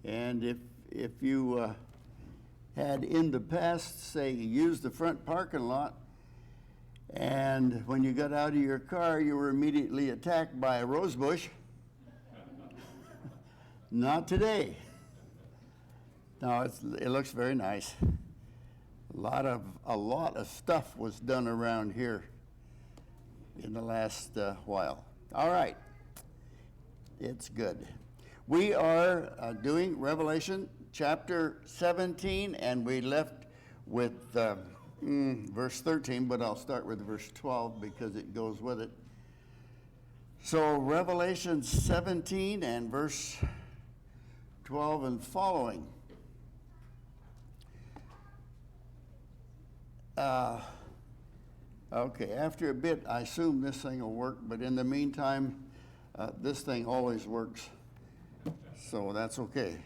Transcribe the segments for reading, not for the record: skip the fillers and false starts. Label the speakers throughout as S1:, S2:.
S1: And if you had in the past, say, used the front parking lot, and when you got out of your car, you were immediately attacked by a rose bush. Not today. No, it looks very nice. A lot of stuff was done around here in the last while. All right, it's good. We are doing Revelation chapter 17, and we left with verse 13, but I'll start with verse 12 because it goes with it. So Revelation 17 and verse 12 and following. Okay, after a bit, I assume this thing will work, but in the meantime, this thing always works, so that's okay.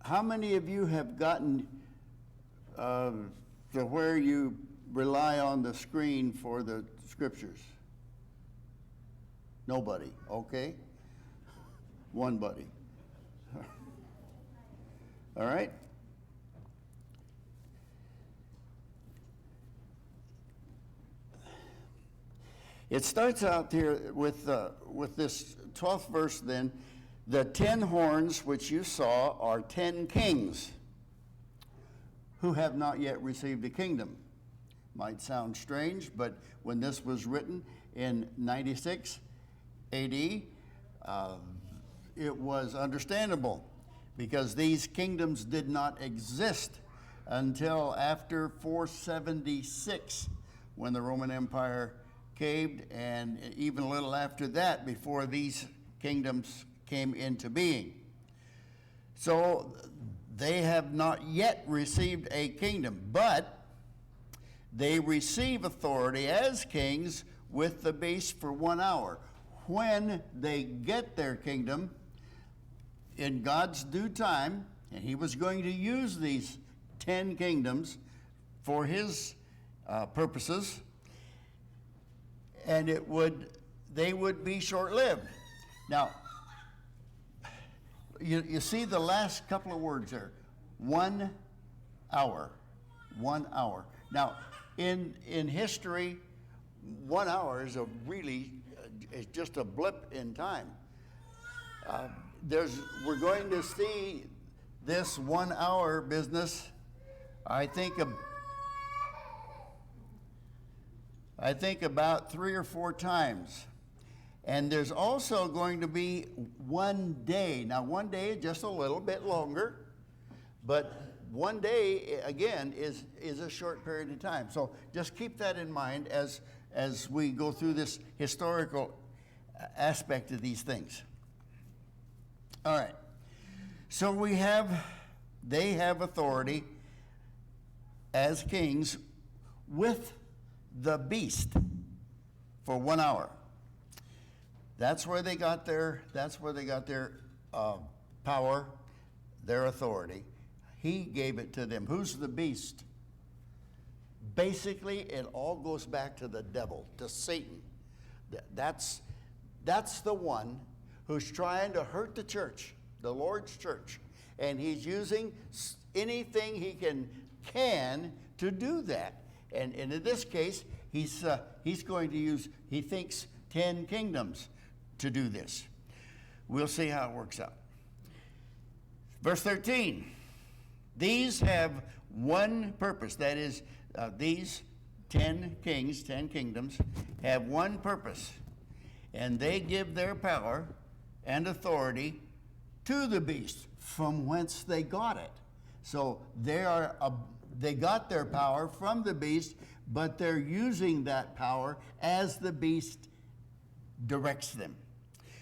S1: How many of you have gotten to where you rely on the screen for the scriptures? Nobody, okay? One buddy. All right? It starts out here with this 12th verse then. The 10 horns which you saw are 10 kings who have not yet received a kingdom. Might sound strange, but when this was written in 96 AD, it was understandable because these kingdoms did not exist until after 476 when the Roman Empire caved, and even a little after that before these kingdoms came into being. So they have not yet received a kingdom, but they receive authority as kings with the beast for 1 hour. When they get their kingdom, in God's due time, and he was going to use these 10 kingdoms for his purposes, and they would be short-lived. Now, you see the last couple of words there, 1 hour, 1 hour. Now, in history, 1 hour is is just a blip in time. We're going to see this 1 hour business, I think about 3 or 4 times. And there's also going to be 1 day. Now, 1 day is just a little bit longer, but 1 day, again, is a short period of time. So just keep that in mind as we go through this historical aspect of these things. All right. So they have authority as kings with the beast for 1 hour. That's where they got their power, their authority. He gave it to them. Who's the beast? Basically, it all goes back to the devil, to Satan. That's the one who's trying to hurt the church, the Lord's church, and he's using anything he can to do that. And in this case, he's going to use, he thinks, 10 kingdoms to do this. We'll see how it works out. Verse 13. These have one purpose. That is, these 10 kings, 10 kingdoms, have one purpose. And they give their power and authority to the beast, from whence they got it. So they got their power from the beast, but they're using that power as the beast directs them.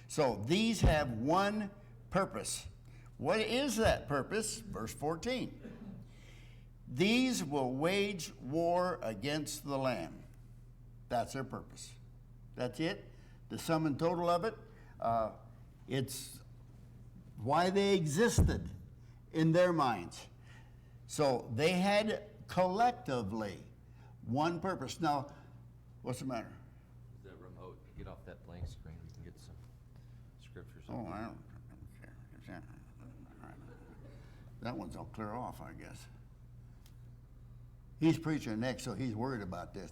S1: So these have one purpose. What is that purpose? Verse 14. These will wage war against the Lamb. That's their purpose. That's it. The sum and total of it. It's why they existed in their minds. So they had collectively one purpose. Now, what's the matter?
S2: Is that remote? Get off that blank screen. We can get some scriptures.
S1: Oh, I don't. That one's all clear off, I guess. He's preaching next, so he's worried about this.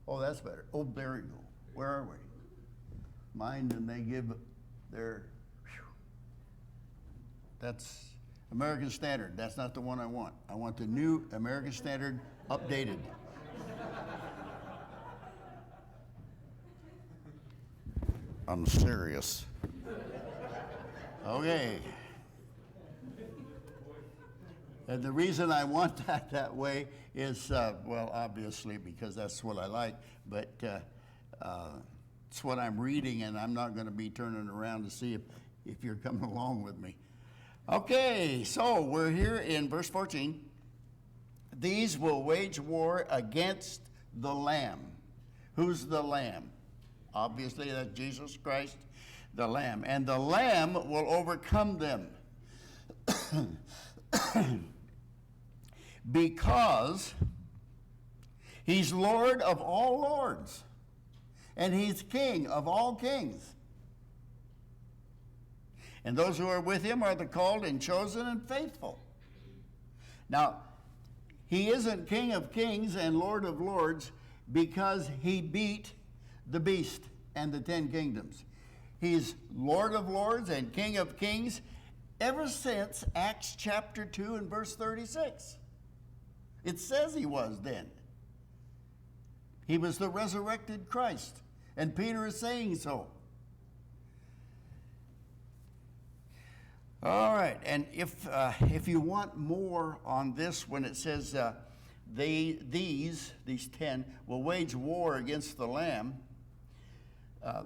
S1: Oh, that's better. Oh, there we go. Where are we? Mind and they give their... That's American Standard. That's not the one I want. I want the new American Standard updated. I'm serious. Okay. And the reason I want that way is, well, obviously because that's what I like, but it's what I'm reading, and I'm not going to be turning around to see if you're coming along with me. Okay, so we're here in verse 14. These will wage war against the Lamb. Who's the Lamb? Obviously, that's Jesus Christ, the Lamb. And the Lamb will overcome them. Because he's Lord of all lords. And he's King of all kings. And those who are with him are the called and chosen and faithful. Now, he isn't King of kings and Lord of lords because he beat the beast and the 10 kingdoms. He's Lord of lords and King of kings ever since Acts chapter 2 and verse 36. It says he was then. He was the resurrected Christ, and Peter is saying so. All right, and if you want more on this, when it says these 10 will wage war against the Lamb,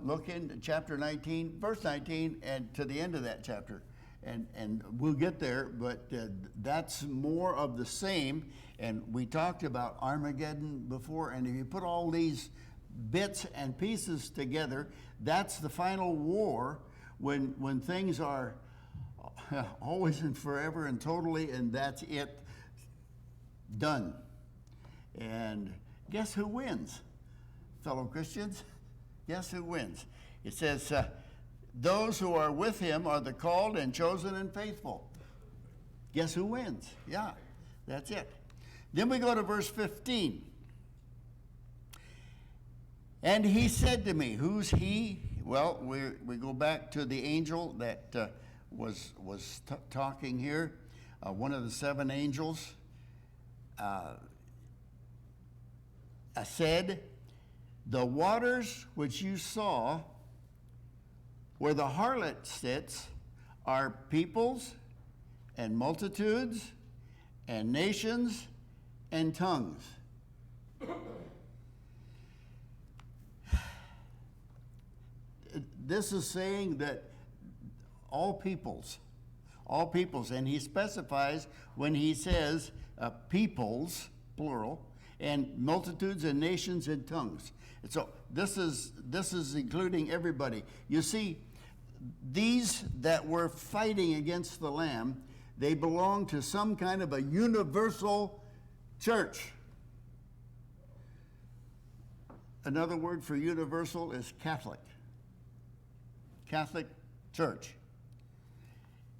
S1: look in chapter 19, verse 19, and to the end of that chapter. And we'll get there, but that's more of the same. And we talked about Armageddon before, and if you put all these bits and pieces together, that's the final war when things are always and forever and totally, and that's it, done. And guess who wins, fellow Christians? Guess who wins? It says, those who are with him are the called and chosen and faithful. Guess who wins? Yeah, that's it. Then we go to verse 15. And he said to me, who's he? Well, we go back to the angel that was talking here, one of the 7 angels. I said, the waters which you saw where the harlot sits are peoples and multitudes and nations and tongues. This is saying that all peoples, and he specifies when he says peoples, plural, and multitudes and nations and tongues. And so this is including everybody. You see, these that were fighting against the Lamb, they belong to some kind of a universal church. Another word for universal is Catholic. Catholic Church.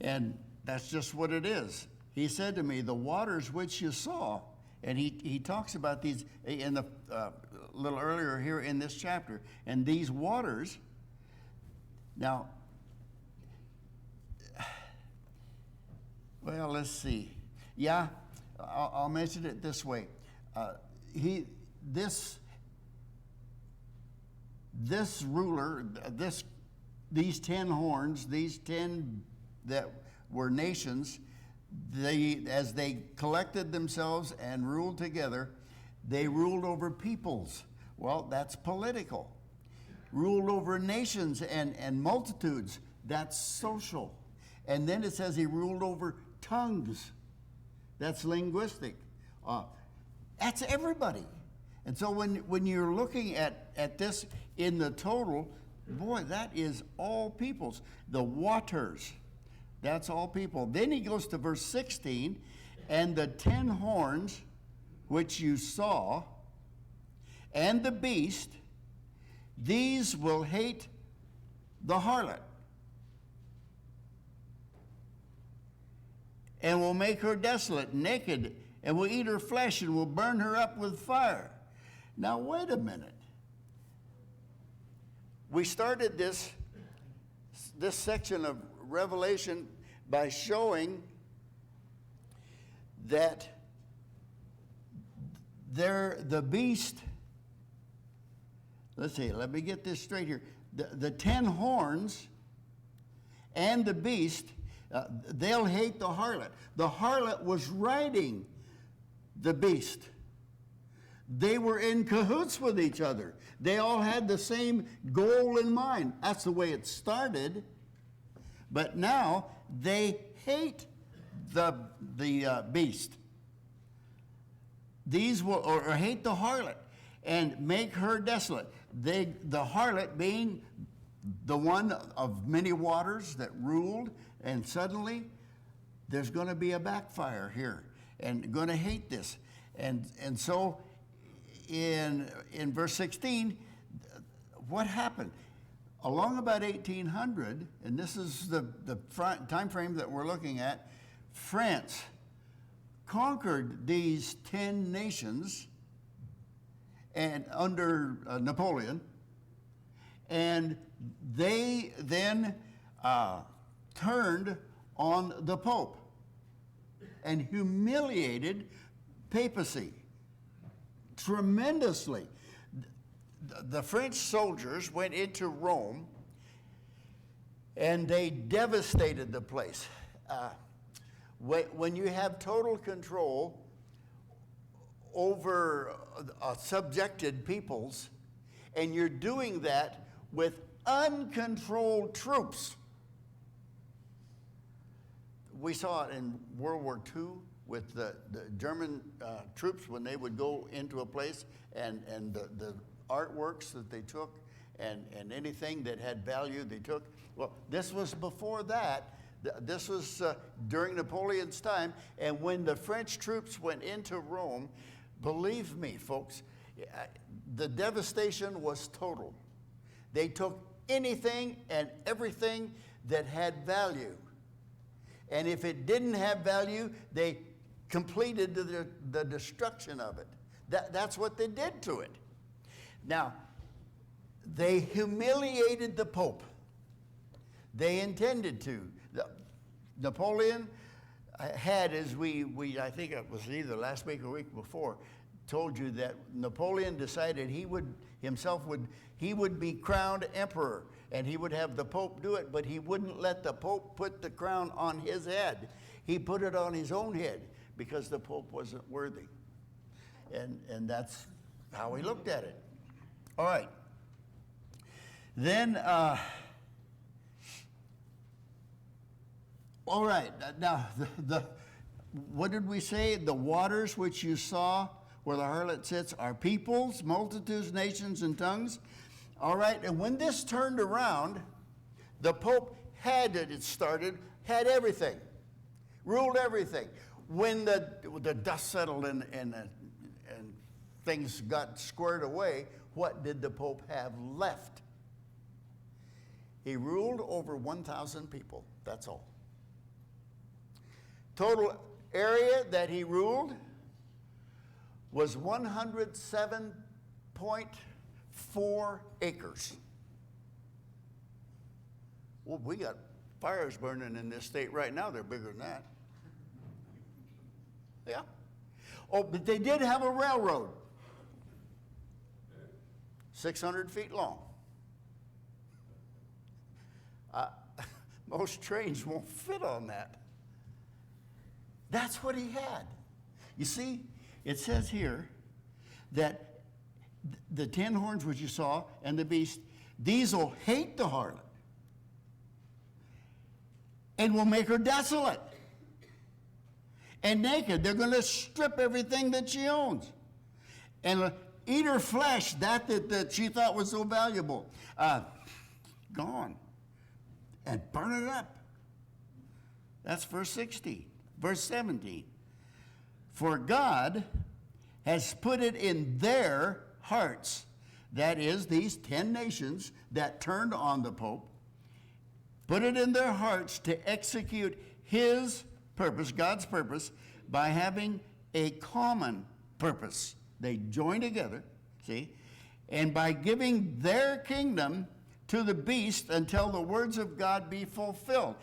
S1: And that's just what it is. He said to me, the waters which you saw, and he talks about these in the little earlier here in this chapter, and these waters, now, well, let's see. Yeah, I'll mention it this way. This ruler, these 10 horns, these 10 that were nations, as they collected themselves and ruled together, they ruled over peoples. Well, that's political. Ruled over nations and multitudes, that's social. And then it says he ruled over tongues. That's linguistic. That's everybody. And so when you're looking at this in the total, boy, that is all peoples. The waters, that's all people. Then he goes to verse 16, and the 10 horns which you saw, and the beast, these will hate the harlot, and will make her desolate, naked, and will eat her flesh, and will burn her up with fire. Now, wait a minute. We started this section of Revelation by showing that the beast, let's see, let me get this straight here. The 10 horns and the beast, they'll hate the harlot. The harlot was riding the beast. They were in cahoots with each other. They all had the same goal in mind. That's the way it started. But now they hate the beast. These will, or hate the harlot, and make her desolate. The harlot being the one of many waters that ruled, and suddenly there's going to be a backfire here, and going to hate this. And so in verse 16, what happened? Along about 1800, and this is the time frame that we're looking at, France conquered these 10 nations and under Napoleon, and they then turned on the Pope and humiliated papacy tremendously. The French soldiers went into Rome and they devastated the place. When you have total control over subjected peoples, and you're doing that with uncontrolled troops. We saw it in World War II with the German troops when they would go into a place, and the artworks that they took and anything that had value they took. Well, this was before that. This was during Napoleon's time, and when the French troops went into Rome, believe me, folks, the devastation was total. They took anything and everything that had value. And if it didn't have value, they completed the destruction of it. That's what they did to it. Now, they humiliated the Pope. They intended to. Napoleon had, as we I think it was either last week or week before, told you that Napoleon decided he would be crowned emperor, and he would have the Pope do it, but he wouldn't let the Pope put the crown on his head. He put it on his own head because the Pope wasn't worthy. And that's how he looked at it. All right. Then, all right, now, what did we say? The waters which you saw where the harlot sits are peoples, multitudes, nations, and tongues. All right, and when this turned around, the Pope had everything, ruled everything. When the dust settled and things got squared away, what did the Pope have left? He ruled over 1,000 people, that's all. Total area that he ruled was 107.4 acres. Well, we got fires burning in this state right now. They're bigger than that. Yeah. Oh, but they did have a railroad, 600 feet long. Most trains won't fit on that. That's what he had. You see, it says here that the 10 horns which you saw and the beast, these will hate the harlot and will make her desolate and naked. They're going to strip everything that she owns and eat her flesh, that she thought was so valuable. Gone. And burn it up. That's verse 16. Verse 17. For God has put it in their hearts that is, these 10 nations that turned on the Pope, put it in their hearts to execute his purpose, God's purpose, by having a common purpose. They join together, see, and by giving their kingdom to the beast until the words of God be fulfilled.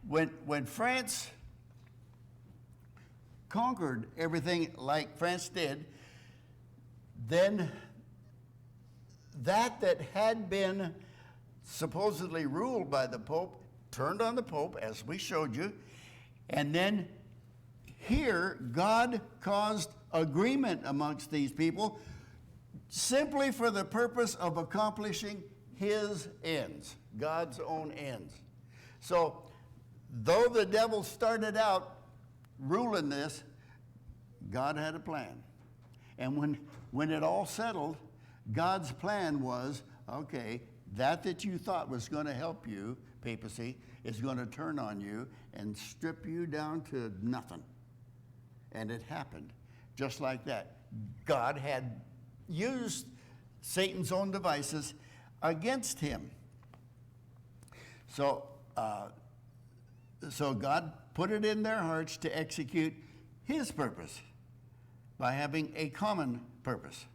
S1: When France conquered everything like France did, then that had been supposedly ruled by the Pope turned on the Pope, as we showed you, and then here God caused agreement amongst these people simply for the purpose of accomplishing his ends, God's own ends. So though the devil started out ruling this, God had a plan. And when it all settled, God's plan was, okay, that you thought was going to help you, papacy, is going to turn on you and strip you down to nothing. And it happened just like that. God had used Satan's own devices against him. So God put it in their hearts to execute his purpose by having a common purpose.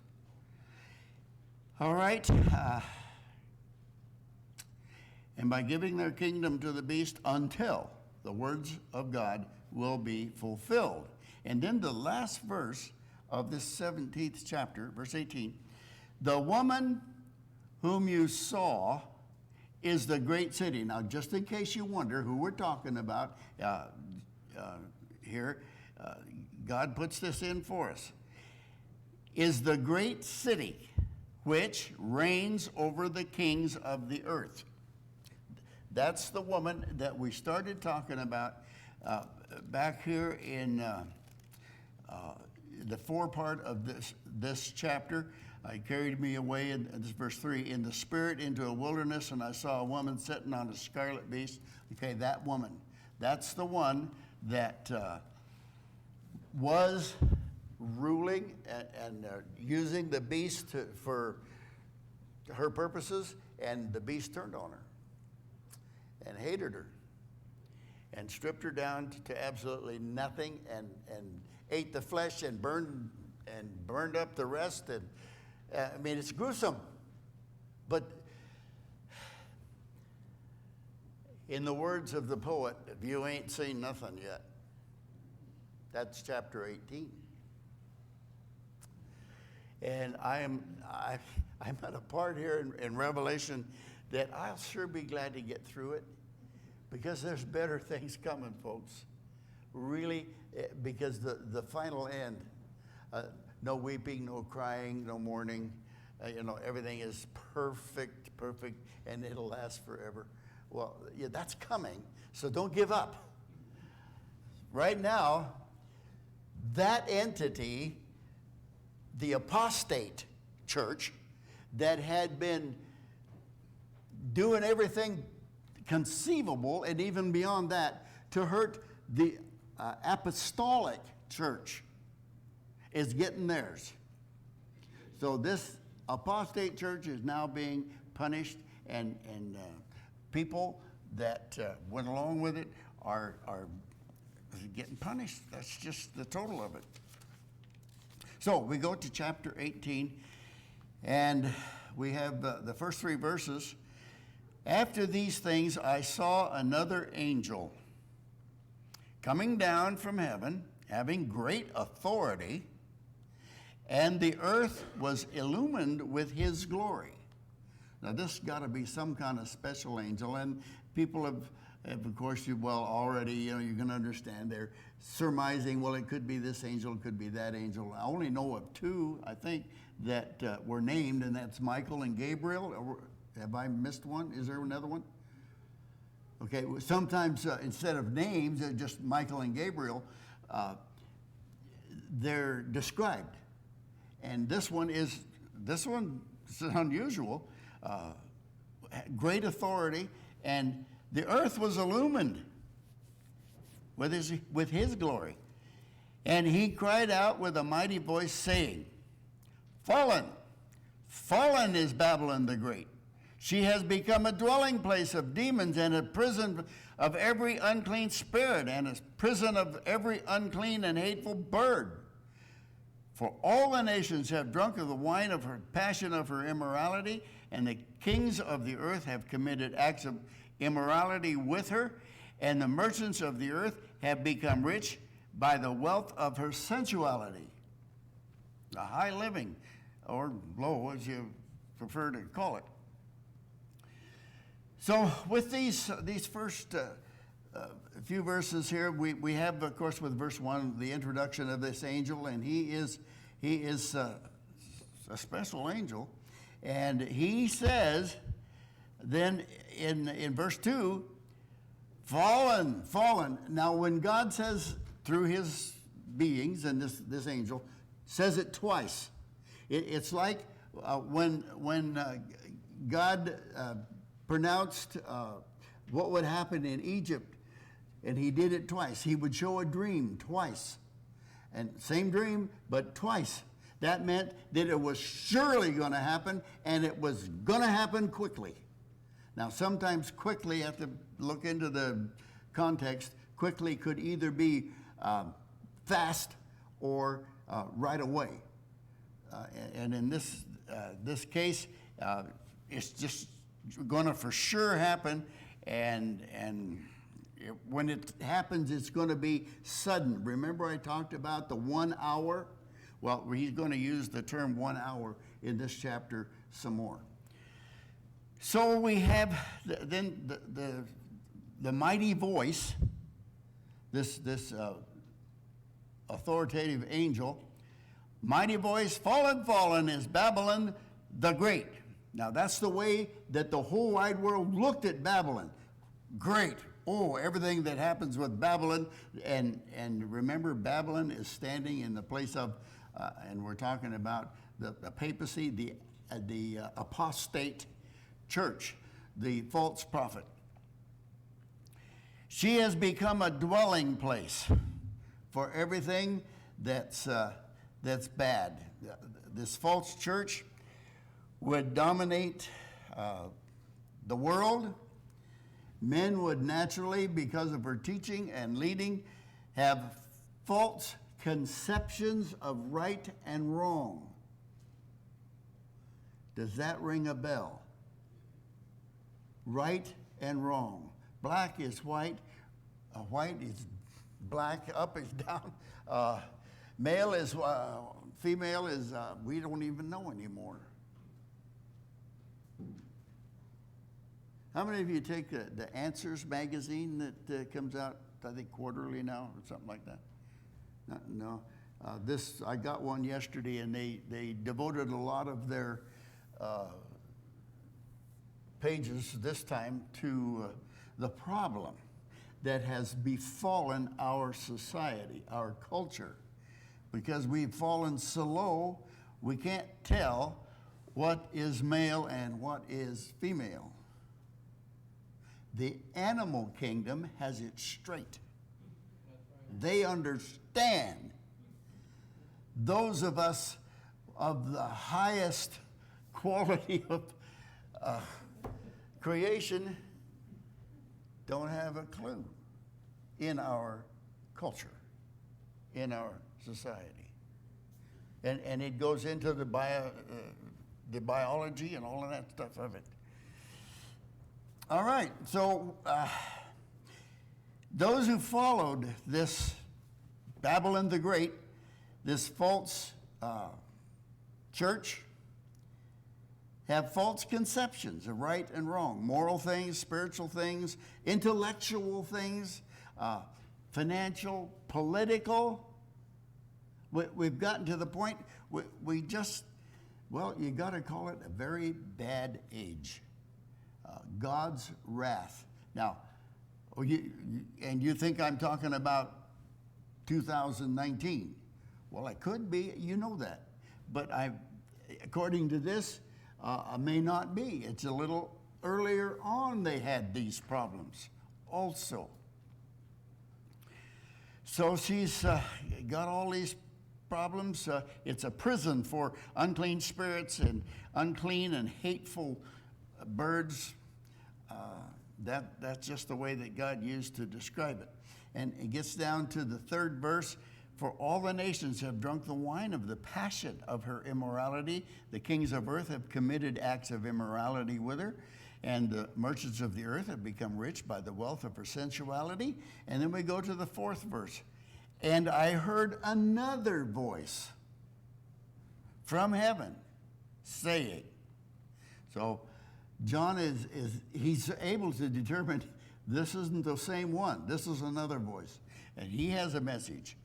S1: All right. And by giving their kingdom to the beast until the words of God will be fulfilled. And then the last verse of this 17th chapter, verse 18, the woman whom you saw is the great city. Now, just in case you wonder who we're talking about here, God puts this in for us. Is the great city which reigns over the kings of the earth. That's the woman that we started talking about back here in the forepart of this chapter. I carried me away, in this verse 3, in the spirit into a wilderness, and I saw a woman sitting on a scarlet beast. Okay, that woman. That's the one that was ruling and using the beast for her purposes, and the beast turned on her and hated her and stripped her down to absolutely nothing, and ate the flesh and burned up the rest. And I mean, it's gruesome. But in the words of the poet, if you ain't seen nothing yet, that's chapter 18. And I'm at a part here in Revelation that I'll sure be glad to get through it, because there's better things coming, folks. Really, because the final end, no weeping, no crying, no mourning, everything is perfect, and it'll last forever. Well, yeah, that's coming, so don't give up. Right now, that entity, the Apostate Church, that had been doing everything conceivable and even beyond that to hurt the Apostolic Church, is getting theirs. So this Apostate Church is now being punished, and people that went along with it are getting punished. That's just the total of it. So we go to chapter 18, and we have the first 3 verses. After these things, I saw another angel coming down from heaven, having great authority, and the earth was illumined with his glory. Now, this got to be some kind of special angel, and people have of course, already, you can understand, they're surmising, well, it could be this angel, it could be that angel. I only know of 2, I think, that were named, and that's Michael and Gabriel. Have I missed one? Is there another one? Okay, sometimes instead of names, just Michael and Gabriel, they're described. And this one is unusual. Great authority, and the earth was illumined with his glory. And he cried out with a mighty voice, saying, Fallen, Fallen is Babylon the Great. She has become a dwelling place of demons and a prison of every unclean spirit and a prison of every unclean and hateful bird. For all the nations have drunk of the wine of her passion of her immorality, and the kings of the earth have committed acts of immorality with her, and the merchants of the earth have become rich by the wealth of her sensuality. A high living, or low as you prefer to call it. So with these first few verses here, we have, of course, with verse 1, the introduction of this angel, and he is a special angel. And he says, then in verse 2, fallen, fallen. Now when God says through his beings, and this angel, says it twice. It's like when God pronounced what would happen in Egypt, and he did it twice. He would show a dream twice. And same dream, but twice. That meant that it was surely going to happen, and it was going to happen quickly. Now, sometimes quickly, you have to look into the context. Quickly could either be fast or right away. And in this case, it's just going to for sure happen, and when it happens, it's going to be sudden. Remember I talked about the 1 hour? Well, he's going to use the term 1 hour in this chapter some more. So we have then the mighty voice, this authoritative angel. Mighty voice, fallen, fallen is Babylon the Great. Now that's the way that the whole wide world looked at Babylon. Great. Oh, everything that happens with Babylon. And remember, Babylon is standing in the place of, and we're talking about the papacy, the Apostate Church, the false prophet. She has become a dwelling place for everything that's bad. This false church would dominate the world. Men would naturally, because of her teaching and leading, have false conceptions of right and wrong. Does that ring a bell? Right and wrong. Black is white. White is black. Up is down. Male is, female is, we don't even know anymore. How many of you take the Answers magazine that comes out, I think, quarterly now, or something like that? No. I got one yesterday, and they devoted a lot of their pages this time to the problem that has befallen our society, our culture. Because we've fallen so low, we can't tell what is male and what is female. The animal kingdom has it straight. They understand. Those of us of the highest quality of creation don't have a clue in our culture, in our society. And it goes into the biology and all of that stuff of it. All right, so those who followed this Babylon the Great, this false church, have false conceptions of right and wrong, moral things, spiritual things, intellectual things, financial, political. We've gotten to the point, we just, well, you got to call it a very bad age. God's wrath. Now, you think I'm talking about 2019. Well, it could be, you know that. But according to this, may not be. It's a little earlier on they had these problems also. So she's got all these problems. It's a prison for unclean spirits and unclean and hateful birds. That's just the way that God used to describe it. And it gets down to the third verse. For all the nations have drunk the wine of the passion of her immorality. The kings of earth have committed acts of immorality with her. And the merchants of the earth have become rich by the wealth of her sensuality. And then we go to the fourth verse. And I heard another voice from heaven saying. So John he's able to determine this isn't the same one. This is another voice. And he has a message.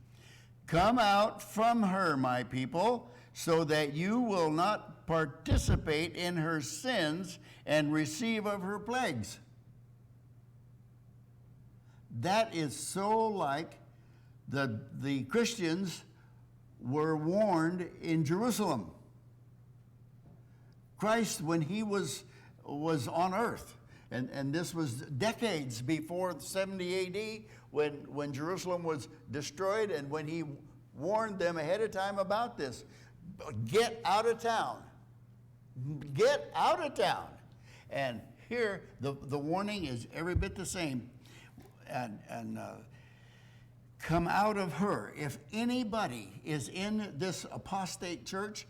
S1: Come out from her, my people, so that you will not participate in her sins and receive of her plagues. That is so like the Christians were warned in Jerusalem. Christ, when he was on earth, and this was decades before 70 A.D., when Jerusalem was destroyed, and when he warned them ahead of time about this. Get out of town. Get out of town. And here, the warning is every bit the same. And come out of her. If anybody is in this apostate church,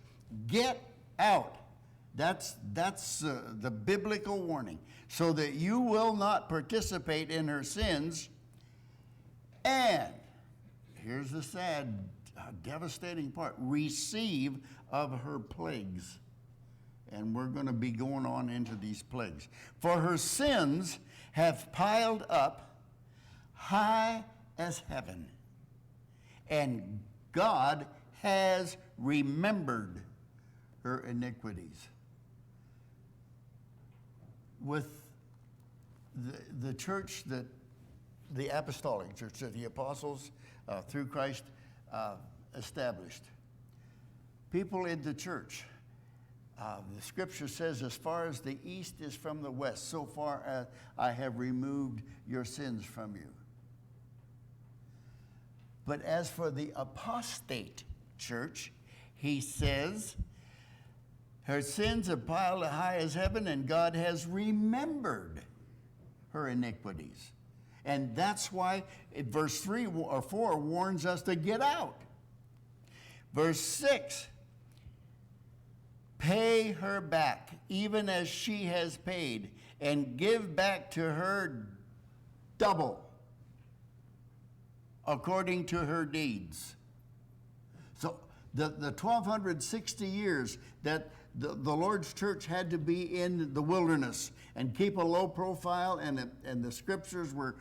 S1: get out. That's the biblical warning. So that you will not participate in her sins. And here's the sad, devastating part. Receive of her plagues. And we're going to be going on into these plagues. For her sins have piled up high as heaven. And God has remembered her iniquities. With the church that the apostolic church that the apostles through Christ established. People in the church, the scripture says, as far as the east is from the west, so far as I have removed your sins from you. But as for the apostate church, he says, her sins have piled high as heaven, and God has remembered her iniquities. And that's why verse 3 or 4 warns us to get out. Verse 6, pay her back, even as she has paid, and give back to her double, according to her deeds. So the 1260 years that the Lord's church had to be in the wilderness and keep a low profile, and the scriptures were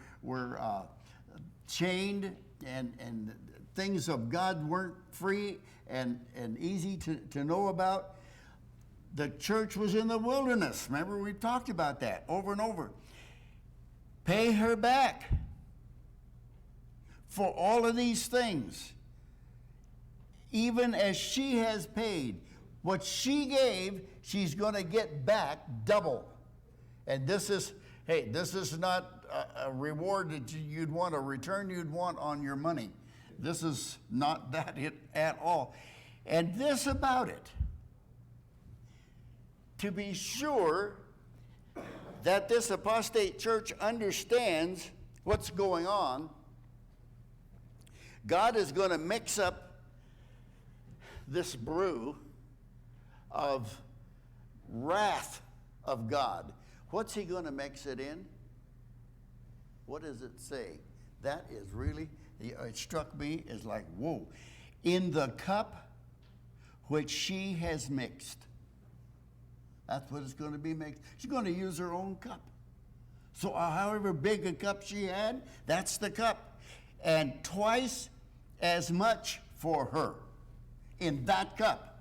S1: chained, and things of God weren't free and easy to know about. The church was in the wilderness. Remember, we talked about that over and over. Pay her back for all of these things, even as she has paid. What she gave, she's going to get back double. And this is not a reward that you'd want, a return you'd want on your money. This is not that at all. And this about it, to be sure that this apostate church understands what's going on, God is going to mix up this brew of wrath of God. What's he going to mix it in? What does it say? That is really, it struck me as like, whoa. In the cup which she has mixed. That's what it's going to be mixed. She's going to use her own cup. So however big a cup she had, that's the cup. And twice as much for her in that cup.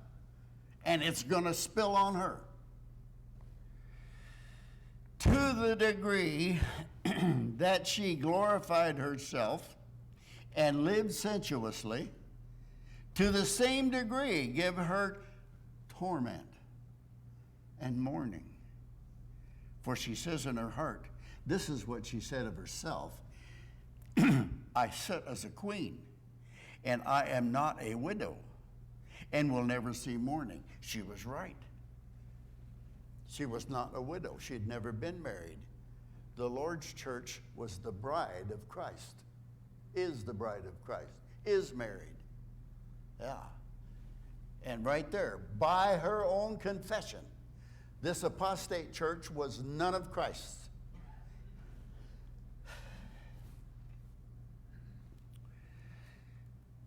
S1: And it's going to spill on her. To the degree that she glorified herself and lived sensuously, to the same degree give her torment and mourning. For she says in her heart, this is what she said of herself, I sit as a queen, and I am not a widow, and will never see mourning. She was right. She was not a widow. She had never been married. The Lord's church was the bride of Christ, is the bride of Christ, is married. Yeah. And right there, by her own confession, this apostate church was none of Christ's.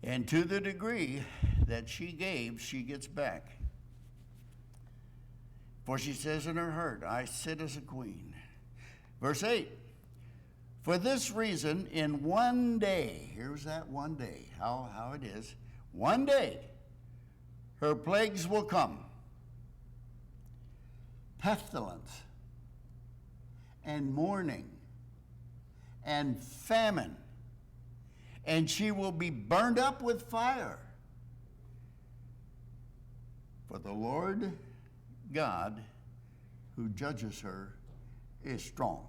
S1: And to the degree that she gave, she gets back. For she says in her heart, I sit as a queen. Verse 8, for this reason, in one day, here's that one day, how it is, one day, her plagues will come, pestilence, and mourning, and famine, and she will be burned up with fire. For the Lord God, who judges her, is strong.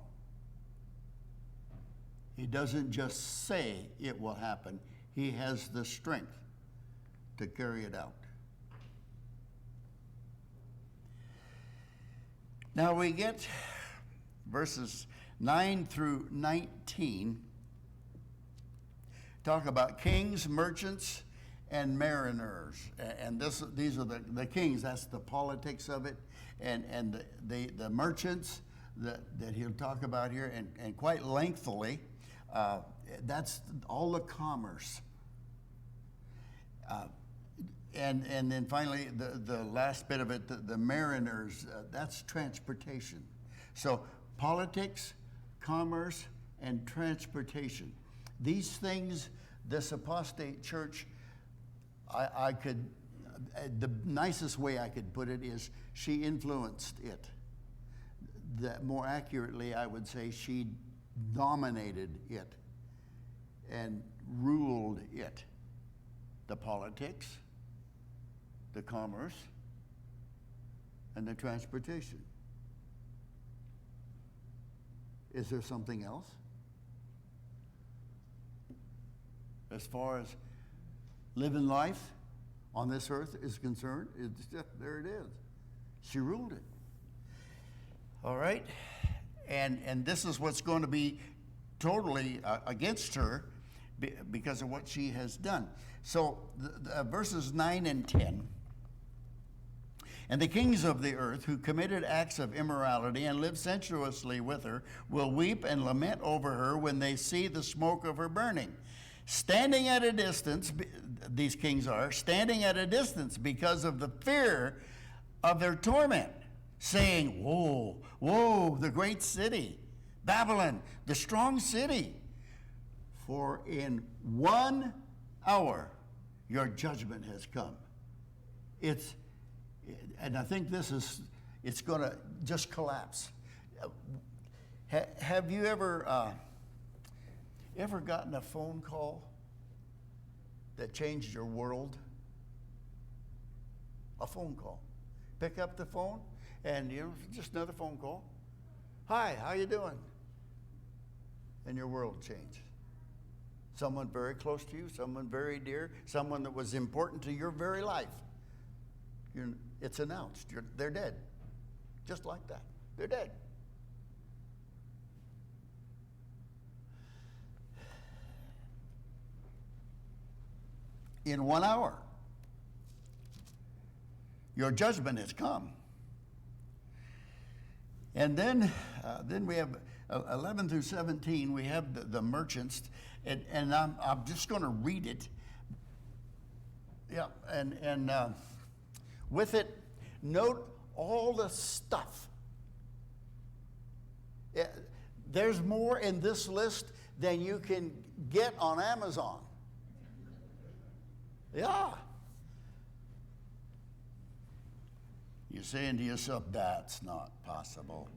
S1: He doesn't just say it will happen. He has the strength to carry it out. Now we get verses 9 through 19. Talk about kings, merchants, and mariners. And these are the kings. That's the politics of it. And the merchants that he'll talk about here, and quite lengthily, that's all the commerce. And then finally, the last bit of it, the mariners, that's transportation. So politics, commerce, and transportation. These things, this apostate church, I could, the nicest way I could put it is she influenced it. That more accurately, I would say she dominated it and ruled it. The politics, the commerce, and the transportation. Is there something else? As far as living life on this earth is concerned, it's just, there it is. She ruled it. All right? And this is what's going to be totally against her because of what she has done. So verses 9 and 10. And the kings of the earth who committed acts of immorality and lived sensuously with her will weep and lament over her when they see the smoke of her burning. Standing at a distance, these kings are, standing at a distance because of the fear of their torment, saying, woe, woe, the great city, Babylon, the strong city. For in 1 hour your judgment has come. And I think it's going to just collapse. Have you ever gotten a phone call that changed your world? A phone call. Pick up the phone and, just another phone call. Hi, how you doing? And your world changed. Someone very close to you, someone very dear, someone that was important to your very life. It's announced. They're dead. Just like that. They're dead. In 1 hour, your judgment has come. And then we have 11 through 17. We have the merchants, and I'm just going to read it. Yeah, and with it, note all the stuff. There's more in this list than you can get on Amazon. Yeah. You're saying to yourself, that's not possible.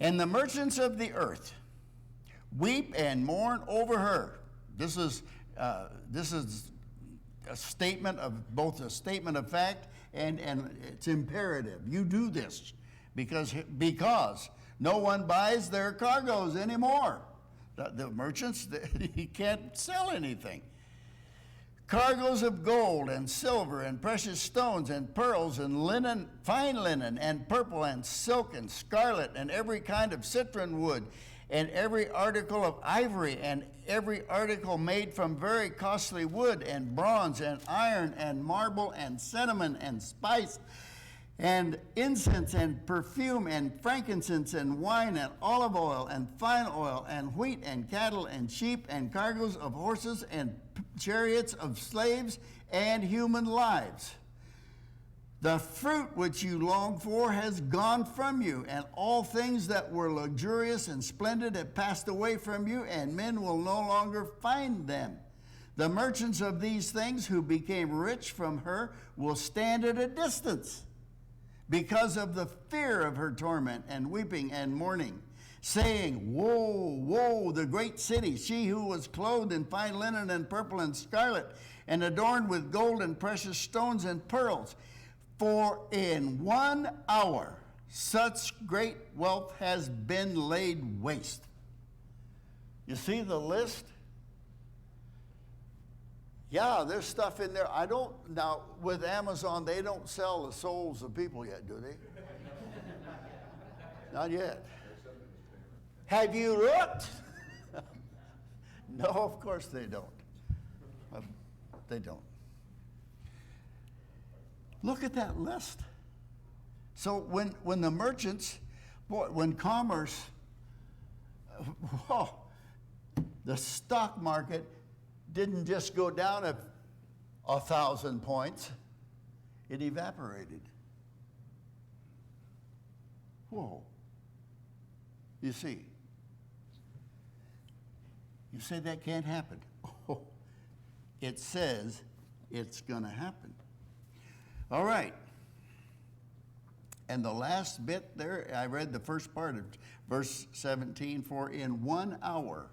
S1: And the merchants of the earth weep and mourn over her. This is a statement of both a statement of fact and it's imperative. You do this because no one buys their cargoes anymore. The merchants, he can't sell anything. cargoes of gold and silver and precious stones and pearls and linen, fine linen and purple and silk and scarlet and every kind of citron wood and every article of ivory and every article made from very costly wood and bronze and iron and marble and cinnamon and spice and incense and perfume and frankincense and wine and olive oil and fine oil and wheat and cattle and sheep and cargoes of horses and chariots of slaves and human lives. The fruit which you longed for has gone from you, and all things that were luxurious and splendid have passed away from you, and men will no longer find them. The merchants of these things who became rich from her will stand at a distance because of the fear of her torment and weeping and mourning, saying, Woe, woe, the great city, she who was clothed in fine linen and purple and scarlet, and adorned with gold and precious stones and pearls. For in 1 hour such great wealth has been laid waste. You see the list? Yeah, there's stuff in there. Now with Amazon, they don't sell the souls of people yet, do they? Not yet. Have you looked? No, of course they don't. They don't. Look at that list. So when the merchants, when commerce, the stock market didn't just go down 1,000 points, it evaporated. Whoa. You see. You say that can't happen. Oh, it says it's going to happen. All right. And the last bit there, I read the first part of verse 17, for in 1 hour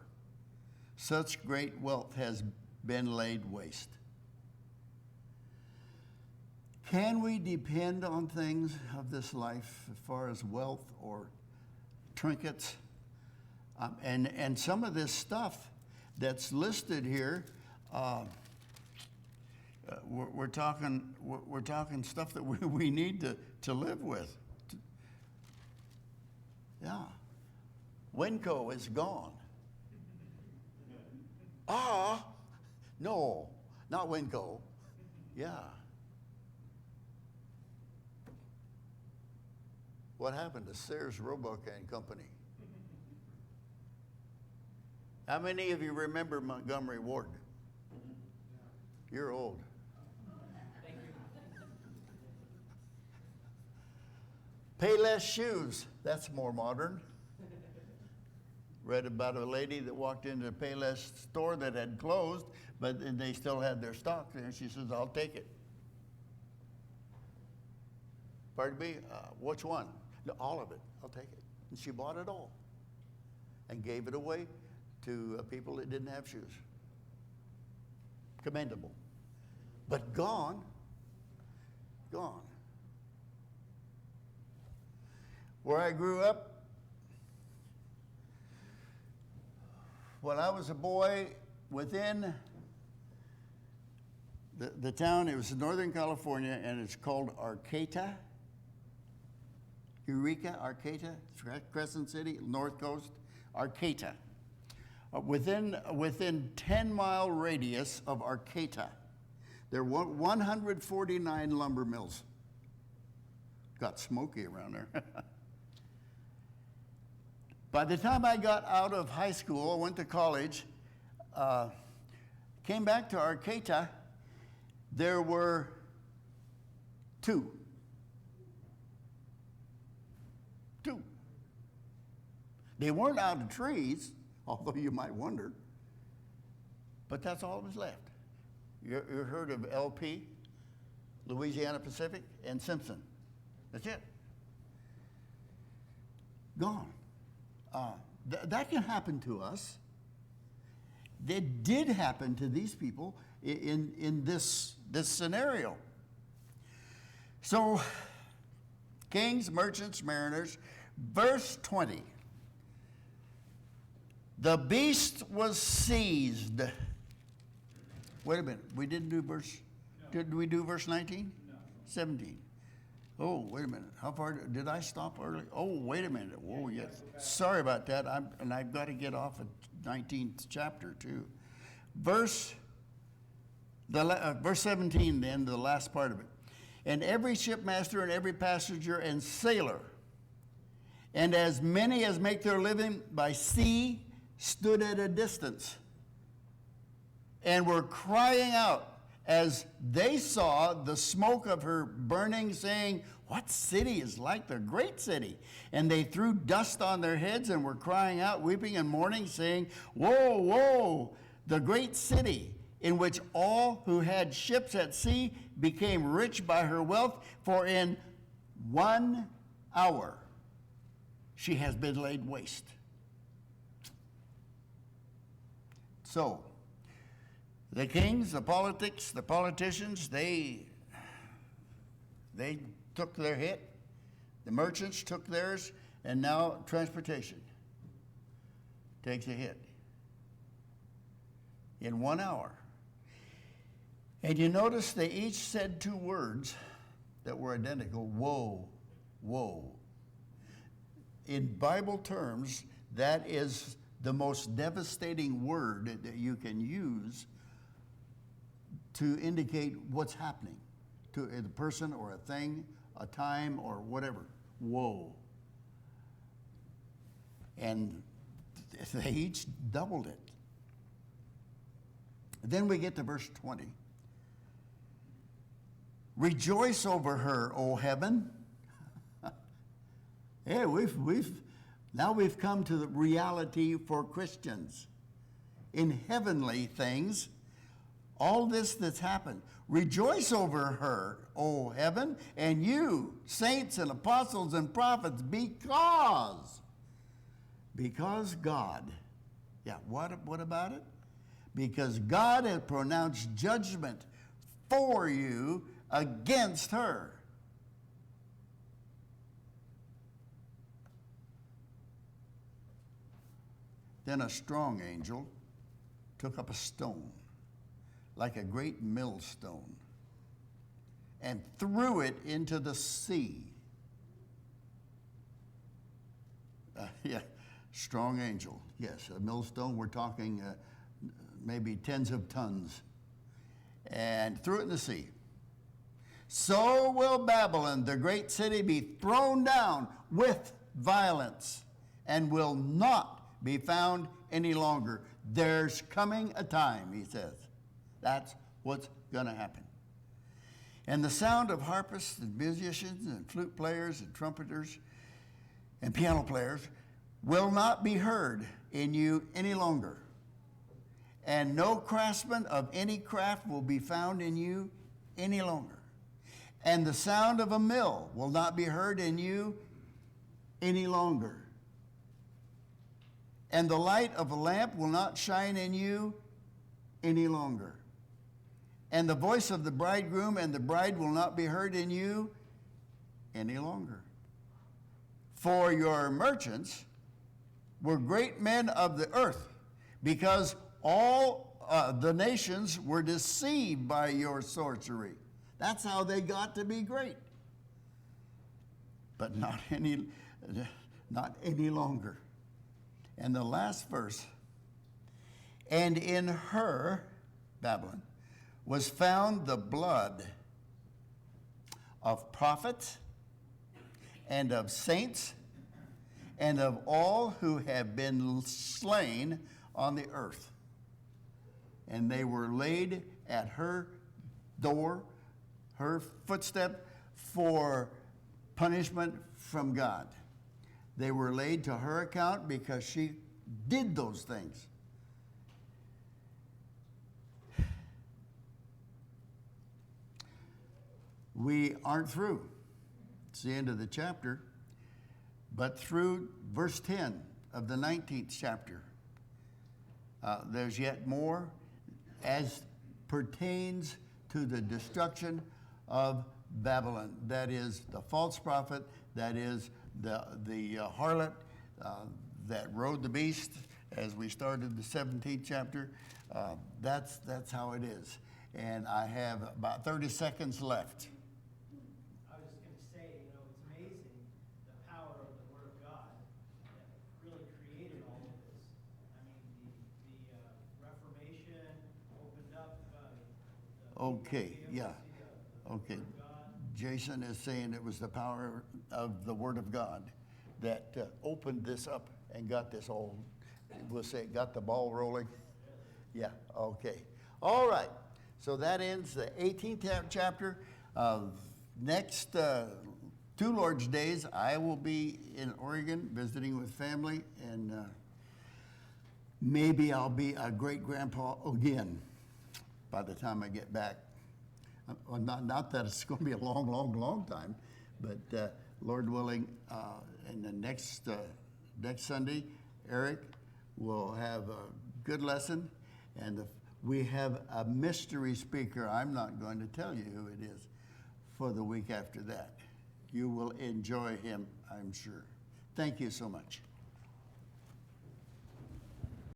S1: such great wealth has been laid waste. Can we depend on things of this life as far as wealth or trinkets? And some of this stuff that's listed here, we're talking stuff that we need to live with. Yeah. Winco is gone. No, not Winco. Yeah. What happened to Sears, Roebuck and Company? How many of you remember Montgomery Ward? You're old. Payless Shoes, that's more modern. Read about a lady that walked into a Payless store that had closed, but they still had their stock there. She says, I'll take it. Pardon me? Which one? No, all of it. I'll take it. And she bought it all and gave it away to people that didn't have shoes. Commendable. But gone. Where I grew up, when I was a boy, within the town, it was in Northern California, and it's called Arcata. Eureka, Arcata, Crescent City, North Coast, Arcata. Within 10-mile radius of Arcata, there were 149 lumber mills. Got smoky around there. By the time I got out of high school, went to college, came back to Arcata, there were 2. They weren't out of trees, although you might wonder, but that's all that was left. You heard of LP, Louisiana Pacific, and Simpson. That's it. Gone. That can happen to us. That did happen to these people in this scenario. So, kings, merchants, mariners, verse 20. The beast was seized wait a minute. We didn't do verse, did we do verse 19? No. 17. Oh, wait a minute. How far, did I stop early? Oh, wait a minute. Oh, yes. Sorry about that. I've got to get off of 19th chapter too. Verse 17 then, the last part of it. And every shipmaster and every passenger and sailor, and as many as make their living by sea, stood at a distance and were crying out as they saw the smoke of her burning, saying, what city is like the great city? And they threw dust on their heads and were crying out, weeping and mourning, saying, woe, woe, the great city, in which all who had ships at sea became rich by her wealth, for in 1 hour she has been laid waste. So, the kings, the politicians, they took their hit. The merchants took theirs, and now transportation takes a hit in 1 hour. And you notice they each said 2 words that were identical, woe, woe. In Bible terms, that is the most devastating word that you can use to indicate what's happening to a person or a thing, a time or whatever. Woe. And they each doubled it. Then we get to verse 20. Rejoice over her, O heaven. Yeah, now we've come to the reality for Christians. In heavenly things, all this that's happened. Rejoice over her, O heaven, and you, saints and apostles and prophets, because God, yeah, what about it? Because God has pronounced judgment for you against her. Then a strong angel took up a stone, like a great millstone, and threw it into the sea. Yeah, strong angel. Yes, a millstone, we're talking maybe tens of tons. And threw it in the sea. So will Babylon, the great city, be thrown down with violence and will not be found any longer. There's coming a time, he says. That's what's going to happen. And the sound of harpists and musicians and flute players and trumpeters and piano players will not be heard in you any longer. And no craftsman of any craft will be found in you any longer. And the sound of a mill will not be heard in you any longer. And the light of a lamp will not shine in you any longer. And the voice of the bridegroom and the bride will not be heard in you any longer. For your merchants were great men of the earth, because all the nations were deceived by your sorcery. That's how they got to be great. But not any longer. And the last verse, and in her, Babylon, was found the blood of prophets and of saints and of all who have been slain on the earth. And they were laid at her door, her footstep, for punishment from God. They were laid to her account because she did those things. We aren't through. It's the end of the chapter. But through verse 10 of the 19th chapter, there's yet more as pertains to the destruction of Babylon. That is the false prophet, that is the harlot that rode the beast, as we started the 17th chapter. That's how it is. And I have about 30 seconds left.
S2: I was just going to say, you know, it's amazing the power of the Word of God that really created all of this. I mean, the Reformation opened up
S1: Okay, yeah. Okay. Jason is saying it was the power of the Word of God that opened this up and got this all, we'll say, got the ball rolling. Yeah, okay. All right. So that ends the 18th chapter. Next 2 Lord's Days, I will be in Oregon visiting with family, and maybe I'll be a great-grandpa again by the time I get back. Well, not that it's going to be a long, long, long time, but Lord willing, in the next Sunday, Eric will have a good lesson, and we have a mystery speaker. I'm not going to tell you who it is for the week after that. You will enjoy him, I'm sure. Thank you so much.